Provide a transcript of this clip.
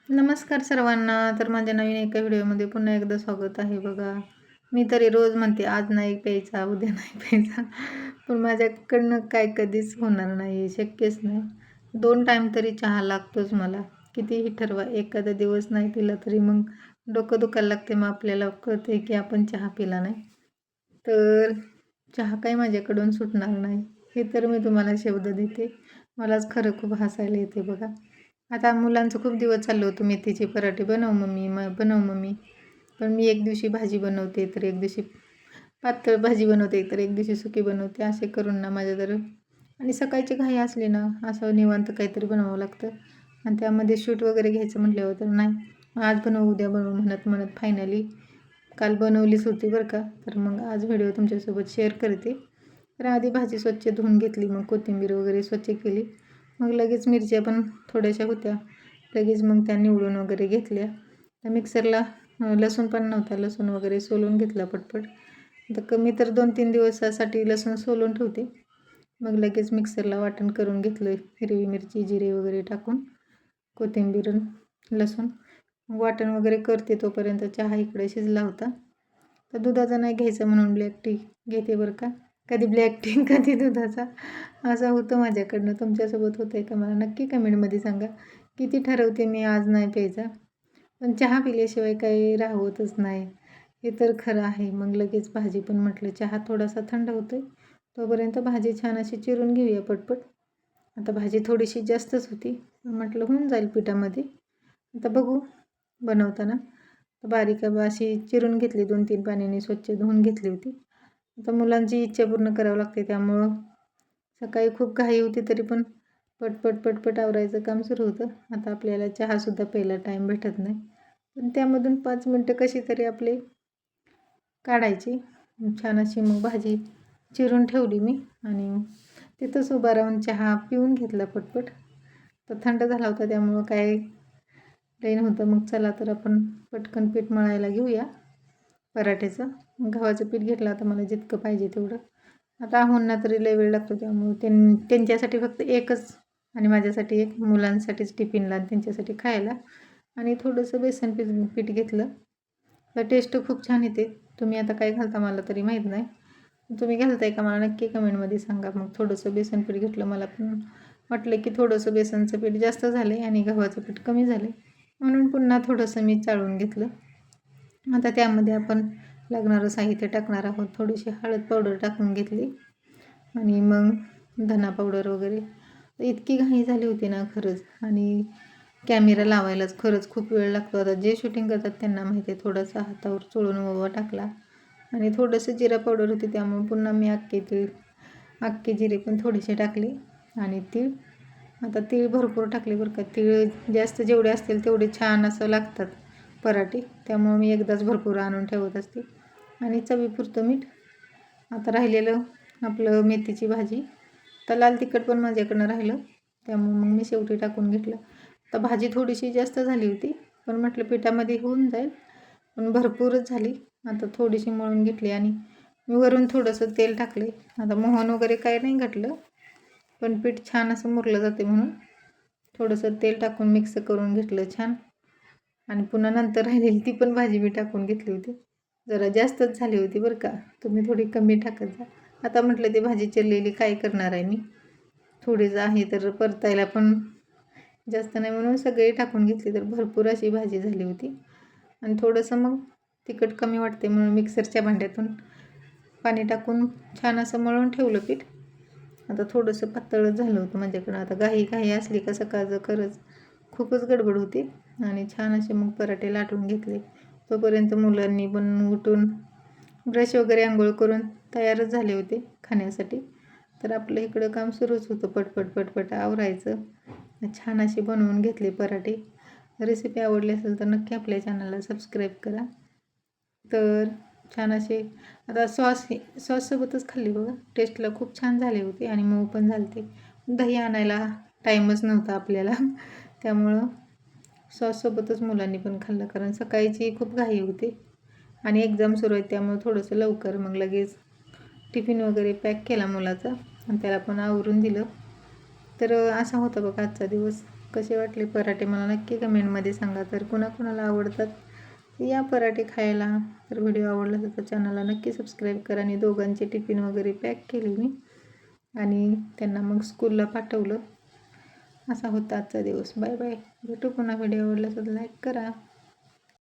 नमस्कार सर्वांना. तर माझ्या नवीन एका व्हिडिओमध्ये पुन्हा एकदा स्वागत आहे. बघा, मी तरी रोज म्हणते आज नाही प्यायचा, उद्या नाही प्यायचा, पण माझ्याकडनं काय कधीच होणार नाही, शक्यच नाही. 2 टाईम तरी चहा लागतोच मला. कितीही ठरवा, एखादा दिवस नाही पिला तरी मग डोकं दुखायला लागते. मग आपल्याला कळते की आपण चहा पिला नाही, तर चहा काही माझ्याकडून सुटणार नाही, हे तर मी तुम्हाला शब्द देते. मलाच खरं खूप हसायला येते बघा. आता मुलांचं खूप दिवस चाललं होतं, मेथीचे पराठे बनव मम्मी, बनव मम्मी. पण मी एक दिवशी भाजी बनवते, तर एक दिवशी पातळ भाजी बनवते, तर एक दिवशी सुकी बनवते. असे करून ना माझ्या जर आणि सकाळची घाई असली ना, असं निवांत काहीतरी बनवावं लागतं. आणि त्यामध्ये शूट वगैरे घ्यायचं म्हटल्यावर तर नाही, आज बनवू उद्या बनवू म्हणत म्हणत फायनली काल बनवलीच होती बरं का. तर मग आज व्हिडिओ तुमच्यासोबत शेअर करते. तर आधी भाजी स्वच्छ धुवून घेतली, मग कोथिंबीर वगैरे स्वच्छ केली, मग लगेच मिरच्या पण थोड्याशा होत्या, लगेच मग त्या निवडून वगैरे घेतल्या. त्या मिक्सरला लसूण पण नव्हता, लसूण वगैरे सोलून घेतला पटपट. तर कमी तर 2-3 दिवसासाठी लसूण सोलून ठेवते, मग लगेच मिक्सरला वाटण करून घेतलं. हिरवी मिरची, जिरे वगैरे टाकून, कोथिंबीर, लसूण वाटण वगैरे करते. तोपर्यंत चहा इकडे शिजला होता. तर दुधाचा नाही घ्यायचा म्हणून ब्लॅक टी घेते बरं का. कधी ब्लॅक टी कधी दुधाचा, असं होतं माझ्याकडनं. तुमच्यासोबत होतं आहे का मला नक्की कमेंटमध्ये सांगा. किती ठरवते मी आज नाही प्यायचा, पण चहा पिल्याशिवाय काही राहवतच नाही, हे तर खरं आहे. मग लगेच भाजी पण म्हटलं चहा थोडासा थंड होतोय, तोपर्यंत भाजी छान अशी चिरून घेऊया पटपट. आता भाजी थोडीशी जास्तच होती, म्हटलं होऊन जाईल पिठामध्ये. आता बघू बनवताना. बारीक अशी चिरून घेतली, 2-3 पाण्याने स्वच्छ धुवून घेतली होती. आता मुलांची इच्छा पूर्ण करावं लागते, त्यामुळं सकाळी खूप घाई होती, तरी पण पटपट पटपट आवरायचं काम सुरू होतं. आता आपल्याला चहासुद्धा प्यायला टाईम भेटत नाही, पण त्यामधून 5 मिनटं कशी तरी आपले काढायची. छान अशी मग भाजी चिरून ठेवली मी, आणि तिथंच उभा राहून चहा पिऊन घेतला पटपट. तर थंड झाला होता, त्यामुळं काय लई नव्हतं. मग चला तर आपण पटकन पीठ मळायला घेऊया पराठ्याचं. गव्हाचं पीठ घेतलं आता मला जितकं पाहिजे तेवढं. आता आहोंना तरी लई वेळ लागतो, त्यामुळे त्यांच्यासाठी फक्त एकच, आणि माझ्यासाठी एक, मुलांसाठीच टिफिनला आणि त्यांच्यासाठी खायला. आणि थोडंसं बेसन पीठ घेतलं. तर टेस्ट खूप छान येते. तुम्ही आता काय घालता मला तरी माहीत नाही, तुम्ही घालताय का मला नक्की कमेंटमध्ये सांगा. मग थोडंसं बेसन पीठ घेतलं. मला पण वाटलं की थोडंसं बेसनचं पीठ जास्त झालं आणि गव्हाचं पीठ कमी झालं, म्हणून पुन्हा थोडंसं मी चाळून घेतलं. आता त्यामध्ये आपण लागणारं साहित्य टाकणार आहोत. थोडीशी हळद पावडर टाकून घेतली, आणि मग धना पावडर वगैरे. इतकी घाई झाली होती ना खरंच, आणि कॅमेरा लावायलाच खरंच खूप वेळ लागतो. आता जे शूटिंग करतात त्यांना माहिती आहे. थोडासा हातावर चोळून ओवा टाकला, आणि थोडंसं जिरा पावडर होती, त्यामुळे पुन्हा मी अख्खे जिरे पण थोडेसे टाकले, आणि तीळ. आता तीळ भरपूर टाकले बरं का. तीळ जास्त जेवढे असतील तेवढे छान असं लागतात पराठे, त्यामुळे मी एकदाच भरपूर आणून ठेवत असते. आणि चवीपुरतं मीठ. आता राहिलेलं आपलं मेथीची भाजी. तर लाल तिखट पण माझ्याकडनं राहिलं, त्यामुळे मग मी शेवटी टाकून घेतलं. तर भाजी थोडीशी जास्त झाली होती, पण म्हटलं पिठामध्ये होऊन जाईल, पण भरपूरच झाली. आता थोडीशी मळून घेतली, आणि मी वरून थोडंसं तेल टाकले. आता मोहन वगैरे काही नाही घातलं, पण पीठ छान असं मुरलं जाते म्हणून थोडंसं तेल टाकून मिक्स करून घेतलं छान. आणि पुन्हा नंतर राहिलेली ती पण भाजी मी टाकून घेतली होती. जरा जास्तच झाली होती बरं का, तुम्ही थोडी कमी टाकत जा. आता म्हटलं ती भाजी चिरलेली काय करणार आहे मी, थोडीच आहे तर परतायला पण जास्त नाही, म्हणून सगळी टाकून घेतली. तर भरपूर अशी भाजी झाली होती. आणि थोडंसं मग तिखट कमी वाटते म्हणून मिक्सरच्या भांड्यातून पाणी टाकून छान असं मळून ठेवलं पीठ. आता थोडंसं पातळच झालं होतं माझ्याकडं. आता घाई असली का सकाळचं खरंच खूपच गडबड होती. आणि छान असे मग पराठे लाटून घेतले. तोपर्यंत मुलांनी पण उठून ब्रश वगैरे आंघोळ करून तयारच झाले होते खाण्यासाठी. तर आपलं इकडं काम सुरूच होतं, पटपट पटपट आवरायचं. छान असे बनवून घेतले पराठे. रेसिपी आवडली असेल तर नक्की आपल्या चॅनलला सबस्क्राईब करा. तर छान असे आता सॉससोबतच खाल्ली बघा. टेस्टला खूप छान झाले होते, आणि मऊ पण झाले. दही आणायला टाईमच नव्हता आपल्याला, त्यामुळं सॉससोबतच मुलांनी पण खाल्लं, कारण सकाळची खूप घाई होती आणि एक्झाम सुरू आहे, त्यामुळे थोडंसं लवकर मग लगेच टिफिन वगैरे पॅक केला मुलाचा, आणि त्याला पण आवरून दिलं. तर असा होता बघा आजचा दिवस. कसे वाटले पराठे मला नक्की कमेंटमध्ये सांगा. तर कुणाकुणाला आवडतात या पराठे खायला. तर व्हिडिओ आवडला तर चॅनलला नक्की सबस्क्राईब करा. आणि दोघांचे टिफिन वगैरे पॅक केले मी आणि त्यांना मग स्कूलला पाठवलं. असा होता आजचा दिवस. Bye bye. भेटू पुन्हा. व्हिडिओ आवडला तर लाईक करा.